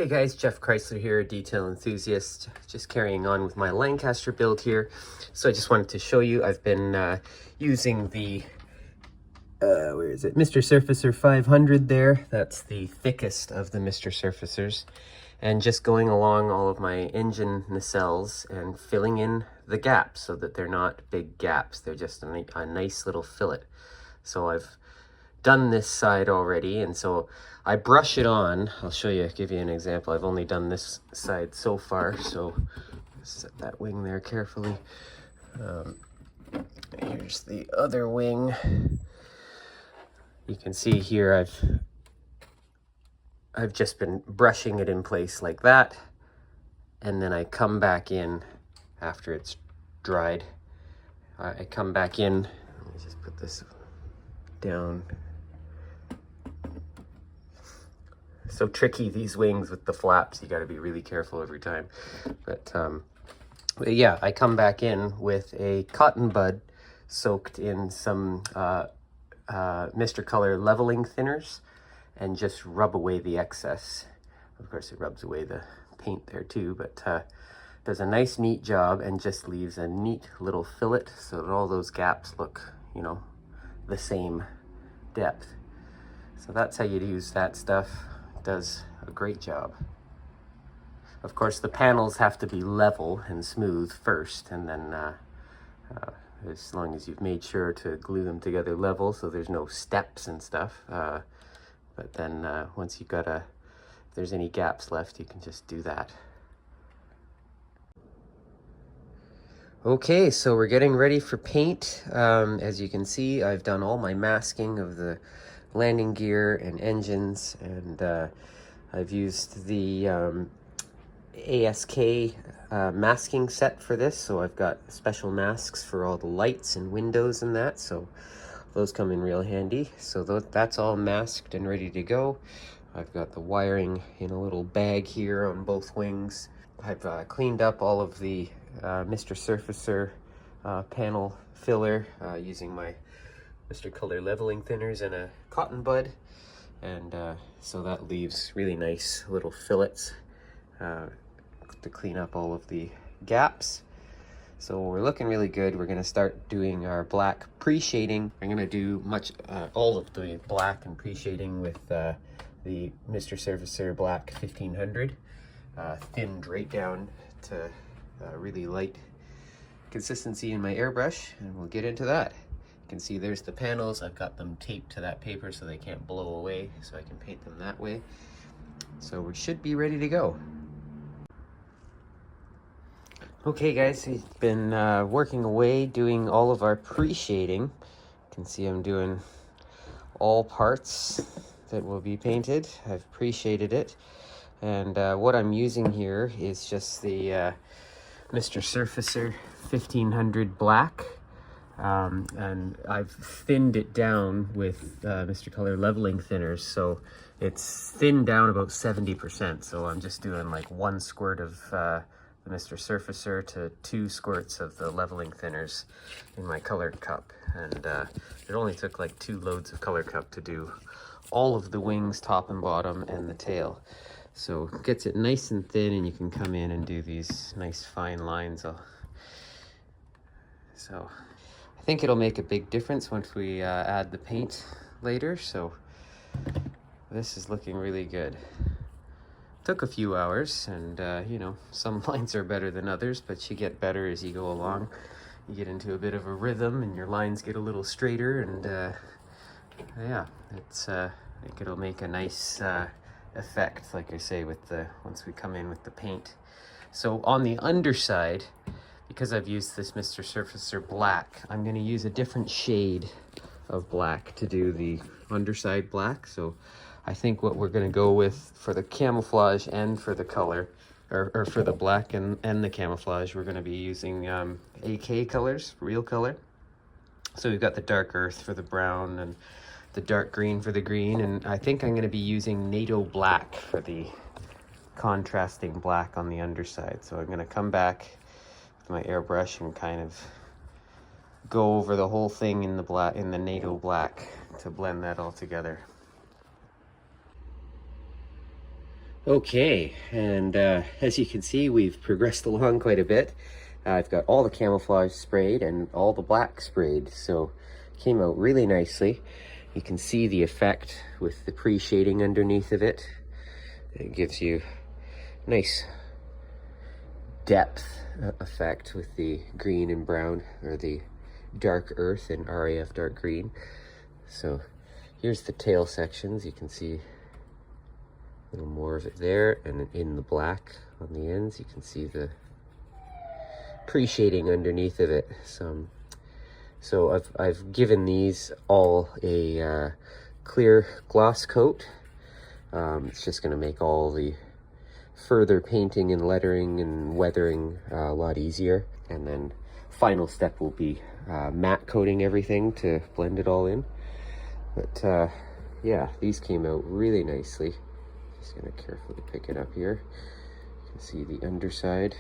Hey guys, Jeff Chrysler here, detail enthusiast, just carrying on with my Lancaster build here. So I just wanted to show you, I've been using the, where is it, Mr. Surfacer 500 there. That's the thickest of the Mr. Surfacers. And just going along all of my engine nacelles and filling in the gaps so that they're not big gaps. They're just a nice little fillet. So I've done this side already, and so I brush it on. I'll show you, give you an example. I've only done this side so far, so set that wing there carefully. Here's the other wing. You can see here I've just been brushing it in place like that, and then I come back in after it's dried. I come back in, let me just put this down. So tricky, these wings with the flaps. You got to be really careful every time. But yeah, I come back in with a cotton bud soaked in some Mr. Color leveling thinners and just rub away the excess. Of course, it rubs away the paint there too, but does a nice neat job and just leaves a neat little fillet so that all those gaps look, you know, the same depth. So that's how you use that stuff. Does a great job. Of course, the panels have to be level and smooth first, and then as long as you've made sure to glue them together level so there's no steps and stuff. But then once you've got if there's any gaps left, you can just do that. Okay, so we're getting ready for paint. As you can see, I've done all my masking of the landing gear and engines, and I've used the ASK masking set for this, so I've got special masks for all the lights and windows and that, so those come in real handy. So that's all masked and ready to go. I've got the wiring in a little bag here on both wings. I've cleaned up all of the Mr. Surfacer panel filler using my Mr. Color leveling thinners and a cotton bud, and so that leaves really nice little fillets to clean up all of the gaps. So we're looking really good. We're going to start doing our black pre-shading. I'm going to do all of the black and pre-shading with the Mr. Surfacer Black 1500, thinned right down to really light consistency in my airbrush, and we'll get into that. You can see there's the panels. I've got them taped to that paper so they can't blow away, so I can paint them that way. So we should be ready to go. Okay guys, we've been working away doing all of our pre-shading. You can see I'm doing all parts that will be painted. I've pre-shaded it, and what I'm using here is just the Mr. Surfacer 1500 Black. And I've thinned it down with Mr. Color leveling thinners, so it's thinned down about 70%. So I'm just doing like 1 squirt of the Mr. Surfacer to 2 squirts of the leveling thinners in my colored cup. And it only took like 2 loads of color cup to do all of the wings, top and bottom, and the tail. So it gets it nice and thin, and you can come in and do these nice fine lines. So I think it'll make a big difference once we add the paint later, so this is looking really good. Took a few hours, and you know, some lines are better than others, but you get better as you go along. You get into a bit of a rhythm, and your lines get a little straighter, and yeah, I think it'll make a nice effect, like I say, once we come in with the paint. So on the underside, because I've used this Mr. Surfacer Black, I'm going to use a different shade of black to do the underside black. So I think what we're going to go with for the camouflage and for the color, or for the black and the camouflage, we're going to be using AK colors, real color. So we've got the dark earth for the brown and the dark green for the green, and I think I'm going to be using NATO black for the contrasting black on the underside. So I'm going to come back with my airbrush and kind of go over the whole thing in the NATO black to blend that all together. Okay, and as you can see, we've progressed along quite a bit. I've got all the camouflage sprayed and all the black sprayed, so came out really nicely. You can see the effect with the pre-shading underneath of it. It gives you nice depth effect with the green and brown, or the dark earth and RAF dark green. So here's the tail sections. You can see a little more of it there, and in the black on the ends you can see the pre-shading underneath of it. So I've given these all a clear gloss coat. It's just going to make all the further painting and lettering and weathering a lot easier. And then final step will be matte coating everything to blend it all in. But yeah, these came out really nicely. Just going to carefully pick it up here. You can see the underside.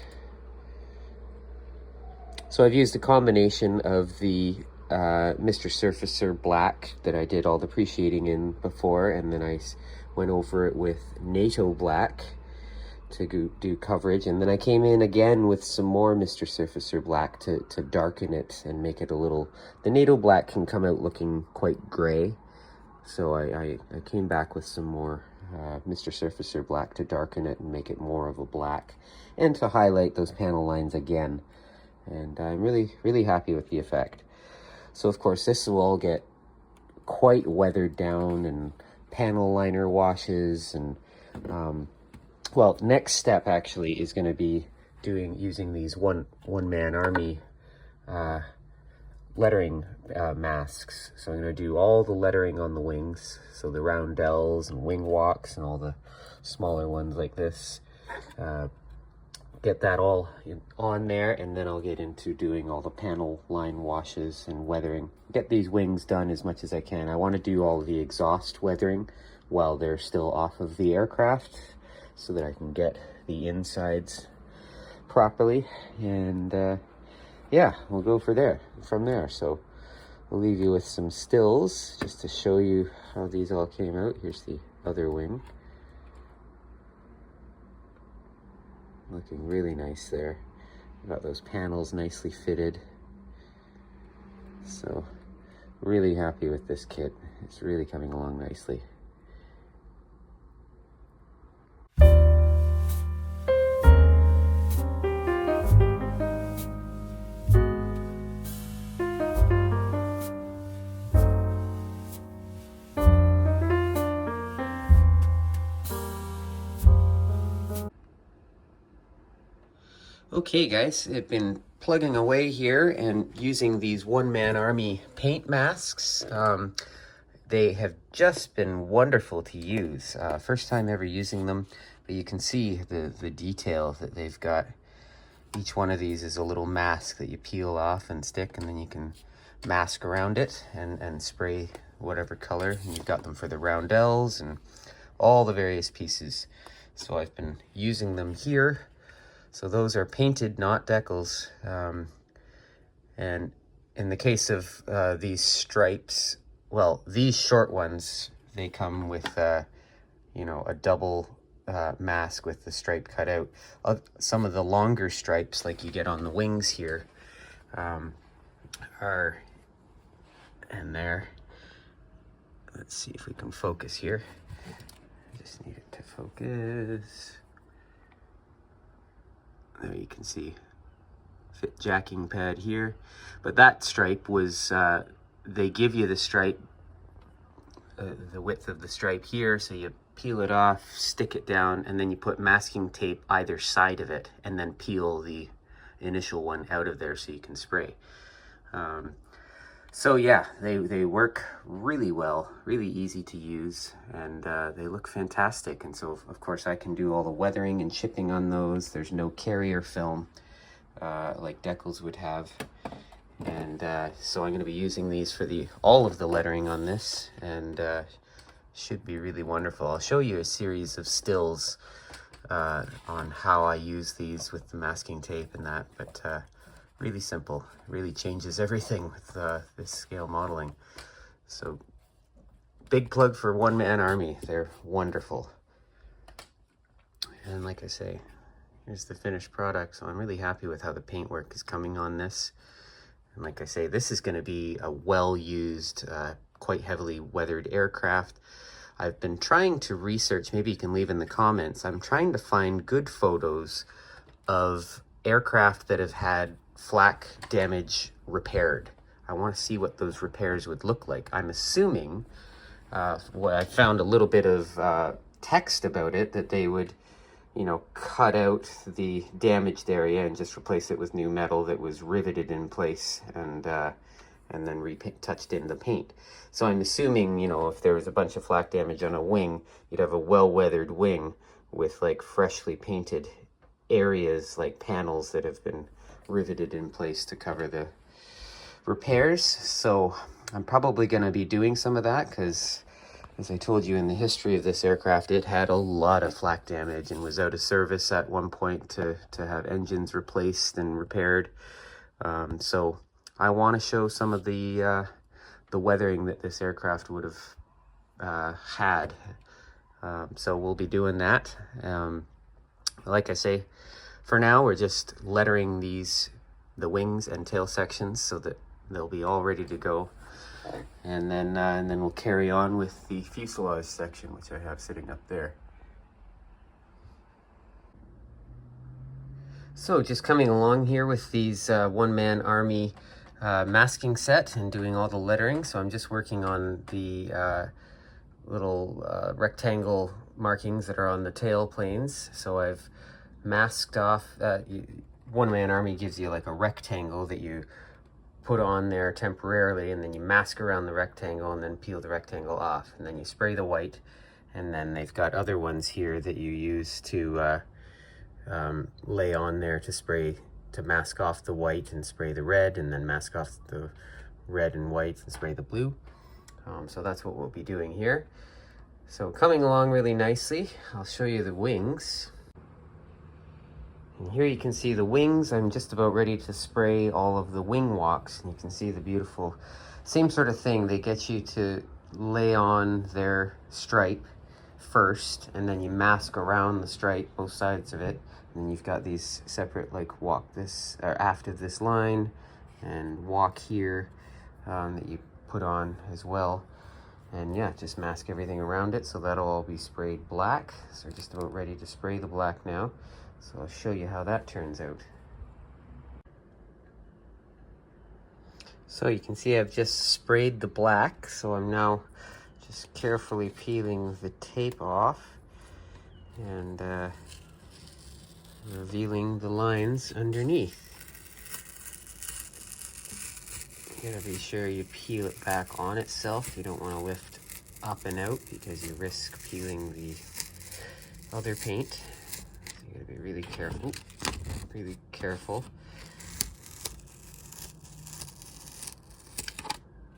So I've used a combination of the Mr. Surfacer black that I did all the pre-shading in before, and then I went over it with NATO black to do coverage, and then I came in again with some more Mr. Surfacer black to darken it and make it a little... The NATO black can come out looking quite gray, so I came back with some more Mr. Surfacer black to darken it and make it more of a black, and to highlight those panel lines again. And I'm really happy with the effect. So of course this will all get quite weathered down, and panel liner washes, and well, next step actually is going to be using these one-man army lettering masks. So I'm going to do all the lettering on the wings, so the roundels and wing walks and all the smaller ones like this. Get that all on there, and then I'll get into doing all the panel line washes and weathering. Get these wings done as much as I can. I want to do all the exhaust weathering while they're still off of the aircraft, so that I can get the insides properly. And yeah, we'll go from there. So I'll leave you with some stills just to show you how these all came out. Here's the other wing. Looking really nice there. Got those panels nicely fitted. So really happy with this kit. It's really coming along nicely. Okay guys, I've been plugging away here and using these one-man army paint masks. They have just been wonderful to use. First time ever using them, but you can see the detail that they've got. Each one of these is a little mask that you peel off and stick, and then you can mask around it and spray whatever color. And you've got them for the roundels and all the various pieces. So I've been using them here. So those are painted, not decals. And in the case of these stripes, well, these short ones, they come with, you know, a double mask with the stripe cut out. Some of the longer stripes, like you get on the wings here, are in there. Let's see if we can focus here. I just need it to focus. There you can see fit jacking pad here, but that stripe was they give you the stripe, the width of the stripe here, so you peel it off, stick it down, and then you put masking tape either side of it, and then peel the initial one out of there so you can spray. So yeah, they work really well, really easy to use, and they look fantastic. And so of course I can do all the weathering and chipping on those. There's no carrier film like decals would have. And so I'm going to be using these for all of the lettering on this, and should be really wonderful. I'll show you a series of stills on how I use these with the masking tape and that, but really simple, really changes everything with this scale modeling. So big plug for One Man Army. They're wonderful. And like I say, here's the finished product. So I'm really happy with how the paintwork is coming on this. And like I say, this is going to be a well-used, quite heavily weathered aircraft. I've been trying to research, maybe you can leave in the comments, I'm trying to find good photos of aircraft that have had flak damage repaired. I want to see what those repairs would look like. I'm assuming, well, I found a little bit of text about it, that they would, you know, cut out the damaged area and just replace it with new metal that was riveted in place and then touched in the paint. So I'm assuming, you know, if there was a bunch of flak damage on a wing, you'd have a well-weathered wing with like freshly painted areas, like panels that have been riveted in place to cover the repairs. So I'm probably going to be doing some of that because, as I told you, in the history of this aircraft, it had a lot of flak damage and was out of service at one point to have engines replaced and repaired. So I want to show some of the weathering that this aircraft would have had. So we'll be doing that. Like I say, for now we're just lettering the wings and tail sections so that they'll be all ready to go. And then we'll carry on with the fuselage section, which I have sitting up there. So just coming along here with these one-man army masking set and doing all the lettering. So I'm just working on the little rectangle markings that are on the tail planes. So I've masked off, one-man army gives you like a rectangle that you put on there temporarily, and then you mask around the rectangle and then peel the rectangle off, and then you spray the white, and then they've got other ones here that you use to lay on there to mask off the white and spray the red, and then mask off the red and white and spray the blue. So that's what we'll be doing here. So coming along really nicely, I'll show you the wings. And here you can see the wings. I'm just about ready to spray all of the wing walks, and you can see the beautiful, same sort of thing. They get you to lay on their stripe first, and then you mask around the stripe, both sides of it. And then you've got these separate, like walk this, or aft of this line, and walk here that you put on as well. And yeah, just mask everything around it. So that'll all be sprayed black. So we're just about ready to spray the black now. So I'll show you how that turns out. So you can see I've just sprayed the black. So I'm now just carefully peeling the tape off and revealing the lines underneath. You gotta be sure you peel it back on itself. You don't want to lift up and out because you risk peeling the other paint. You gotta be really careful, really careful.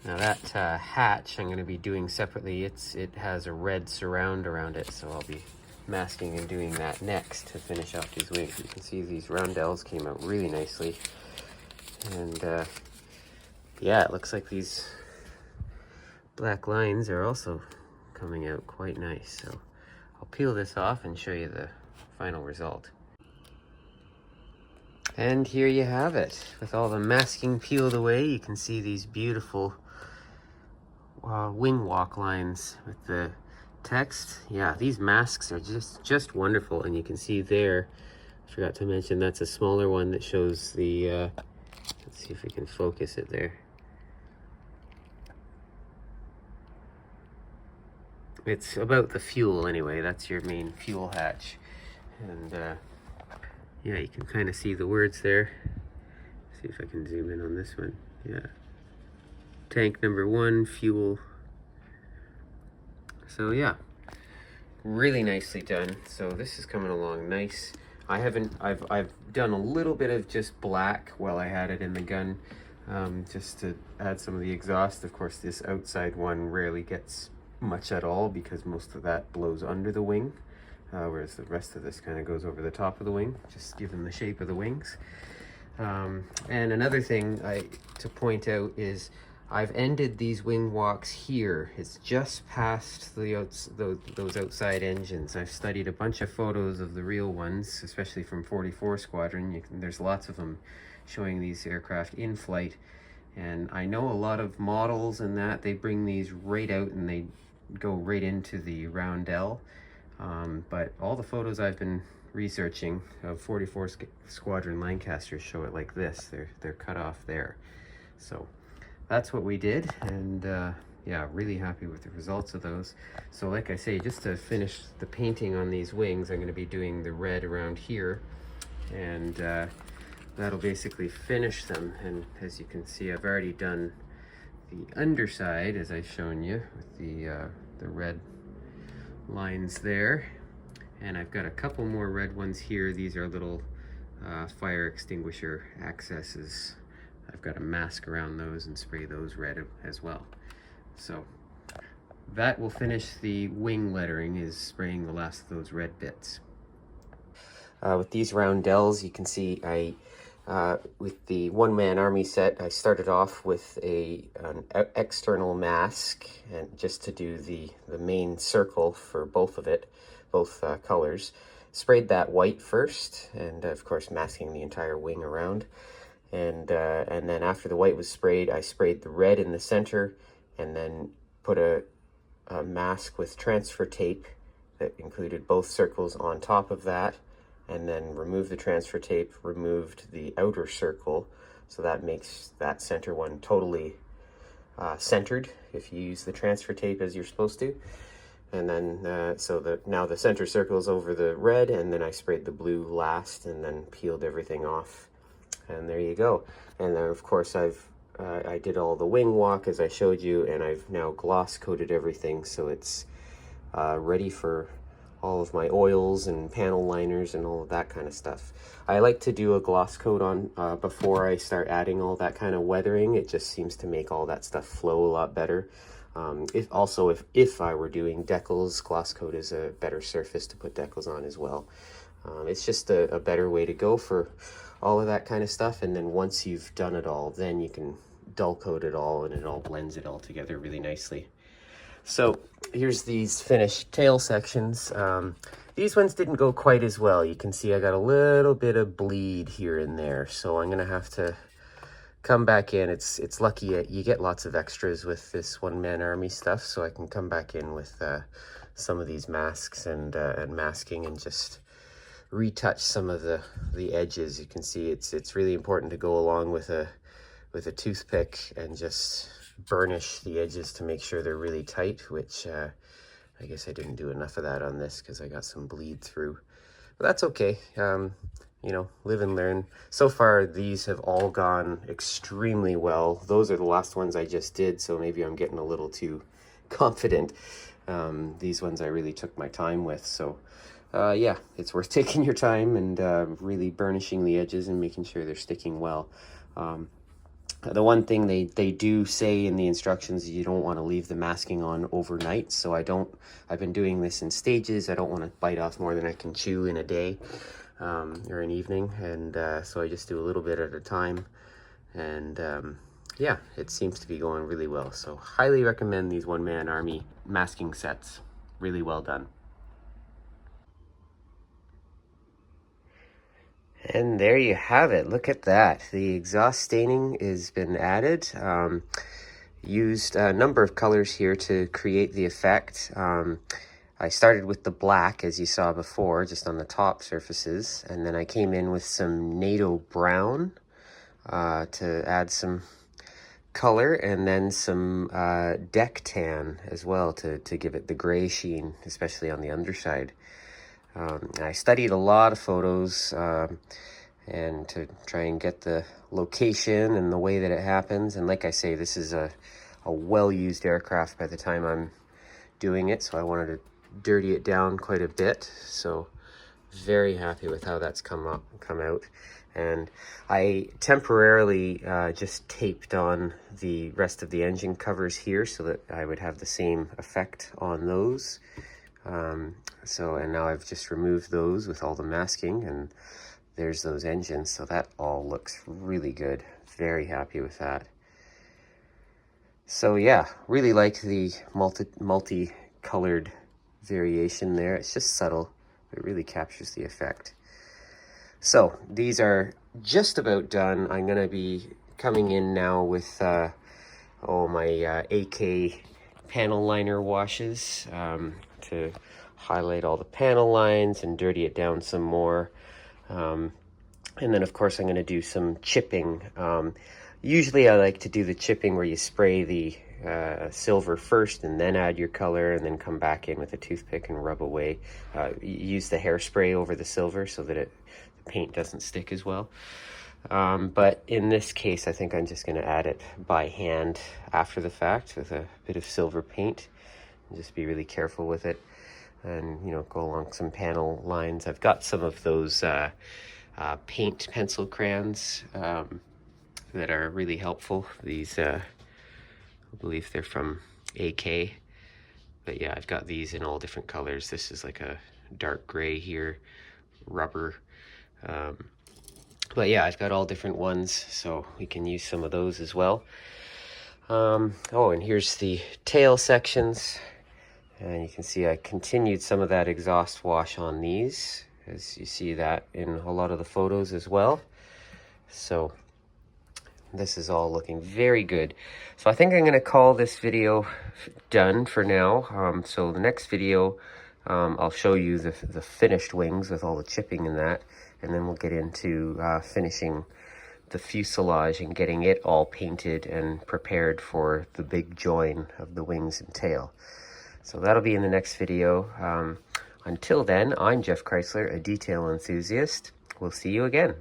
Now that hatch I'm gonna be doing separately. It has a red surround around it, so I'll be masking and doing that next to finish off these wings. You can see these roundels came out really nicely. And yeah, it looks like these black lines are also coming out quite nice. So I'll peel this off and show you the final result. And here you have it. With all the masking peeled away, you can see these beautiful wing walk lines with the text. Yeah, these masks are just wonderful. And you can see there, I forgot to mention, that's a smaller one that shows the, let's see if we can focus it there. It's about the fuel anyway. That's your main fuel hatch. And yeah, you can kind of see the words there. See if I can zoom in on this one. Yeah. Tank number 1, fuel. So yeah, really nicely done. So this is coming along nice. I've done a little bit of just black while I had it in the gun, just to add some of the exhaust. Of course, this outside one rarely gets much at all because most of that blows under the wing, whereas the rest of this kind of goes over the top of the wing, just given the shape of the wings. And another thing to point out is I've ended these wing walks here. It's just past those outside engines. I've studied a bunch of photos of the real ones, especially from 44 Squadron. There's lots of them showing these aircraft in flight. And I know a lot of models and that, they bring these right out and they go right into the roundel. But all the photos I've been researching of 44 Squadron Lancaster show it like this. They're cut off there. So that's what we did, and yeah, really happy with the results of those. So like I say, just to finish the painting on these wings, I'm going to be doing the red around here, and that'll basically finish them. And as you can see, I've already done the underside, as I've shown you, with the red lines there. And I've got a couple more red ones here. These are little fire extinguisher accesses. I've got a mask around those and spray those red as well. So that will finish the wing lettering, is spraying the last of those red bits. With these roundels, you can see with the one-man army set, I started off with an external mask, and just to do the main circle for both colors. Sprayed that white first, and of course masking the entire wing around. And then after the white was sprayed, I sprayed the red in the center, and then put a mask with transfer tape that included both circles on top of that, and then removed the transfer tape, removed the outer circle, so that makes that center one totally centered if you use the transfer tape as you're supposed to. And then now the center circle is over the red, and then I sprayed the blue last, and then peeled everything off. And there you go. And then of course I did all the wing walk as I showed you, and I've now gloss coated everything, so it's ready for all of my oils and panel liners and all of that kind of stuff. I like to do a gloss coat on before I start adding all that kind of weathering. It just seems to make all that stuff flow a lot better. If I were doing decals, gloss coat is a better surface to put decals on as well. It's just a better way to go for all of that kind of stuff. And then once you've done it all, then you can dull coat it all, and it all blends it all together really nicely. So here's these finished tail sections. These ones didn't go quite as well. You can see I got a little bit of bleed here and there, so I'm gonna have to come back in. It's lucky you get lots of extras with this one-man army stuff, so I can come back in with some of these masks and masking, and just retouch some of the edges. You can see it's really important to go along with a toothpick and just burnish the edges to make sure they're really tight, which I guess I didn't do enough of that on this because I got some bleed through, but that's okay. You know, live and learn. So far these have all gone extremely well. Those are the last ones I just did, so maybe I'm getting a little too confident. These ones I really took my time with, so yeah, it's worth taking your time and really burnishing the edges and making sure they're sticking well. The one thing they do say in the instructions is you don't want to leave the masking on overnight, so I've been doing this in stages. I don't want to bite off more than I can chew in a day or an evening, and so I just do a little bit at a time, and yeah, it seems to be going really well. So highly recommend these one-man army masking sets. Really well done. And there you have it. Look at that. The exhaust staining has been added. Used a number of colors here to create the effect. I started with the black, as you saw before, just on the top surfaces. And then I came in with some NATO brown to add some color, and then some deck tan as well to give it the gray sheen, especially on the underside. I studied a lot of photos and to try and get the location and the way that it happens. And like I say, this is a well-used aircraft by the time I'm doing it, so I wanted to dirty it down quite a bit. So very happy with how that's come out. And I temporarily just taped on the rest of the engine covers here so that I would have the same effect on those. And now I've just removed those with all the masking, and there's those engines. So that all looks really good. Very happy with that. So yeah, really like the multi-colored variation there. It's just subtle, but it really captures the effect. So these are just about done. I'm gonna be coming in now with my AK panel liner washes to highlight all the panel lines and dirty it down some more. And then of course I'm going to do some chipping. Usually I like to do the chipping where you spray the silver first and then add your color and then come back in with a toothpick and rub away. Use the hairspray over the silver so that the paint doesn't stick as well. But in this case, I think I'm just going to add it by hand after the fact with a bit of silver paint. And just be really careful with it and, you know, go along some panel lines. I've got some of those paint pencil crayons that are really helpful. These, I believe they're from AK. But yeah, I've got these in all different colors. This is like a dark gray here, rubber. But yeah, I've got all different ones, so we can use some of those as well. Oh, and here's the tail sections. And you can see I continued some of that exhaust wash on these, as you see that in a lot of the photos as well. So this is all looking very good. So I think I'm going to call this video done for now. So the next video, I'll show you the finished wings with all the chipping and that. And then we'll get into finishing the fuselage and getting it all painted and prepared for the big join of the wings and tail. So that'll be in the next video. Until then, I'm Jeff Chrysler, a detail enthusiast. We'll see you again.